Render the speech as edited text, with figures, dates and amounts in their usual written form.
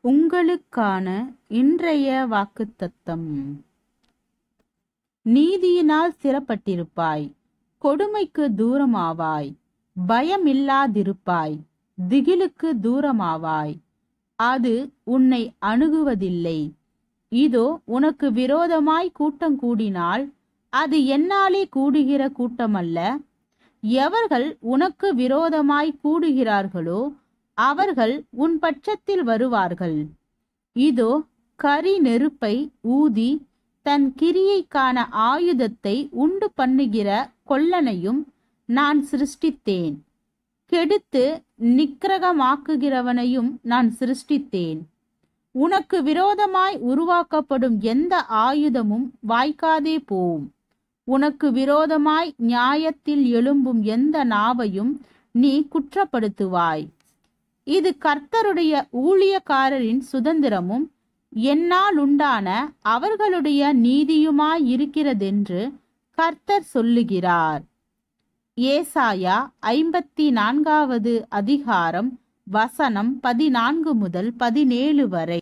உங்களுக்கான இன்றைய வாக்குத்தத்தம். நீதியினால் சிறப்பட்டிருப்பாய், கொடுமைக்கு தூரமாவாய், பயமில்லாதிருப்பாய், திகிலுக்கு தூரமாவாய், அது உன்னை அணுகுவதில்லை. இதோ உனக்கு விரோதமாய் கூட்டம் கூடினால் அது என்னாலே கூடுகிற கூட்டமல்ல. எவர்கள் உனக்கு விரோதமாய் கூடுகிறார்களோ அவர்கள் உன் பட்சத்தில் வருவார்கள். இதோ கரி நெருப்பை ஊதி தன் கிரியைக்கான ஆயுதத்தை உண்டு பண்ணுகிற கொல்லனையும் நான் சிருஷ்டித்தேன். கெடுத்து நிக்கிரகமாக்குகிறவனையும் நான் சிருஷ்டித்தேன். உனக்கு விரோதமாய் உருவாக்கப்படும் எந்த ஆயுதமும் வாய்க்காதே போம். உனக்கு விரோதமாய் நியாயத்தில் எழும்பும் எந்த நாவையும் நீ குற்றப்படுத்துவாய். இது கர்த்தருடைய ஊழியக்காரரின் சுதந்திரமும் என்னால் உண்டான அவர்களுடைய நீதியுமாயிருக்கிறதென்று கர்த்தர் சொல்லுகிறார். ஏசாயா 54 அதிகாரம் வசனம் 14 முதல் 17 வரை.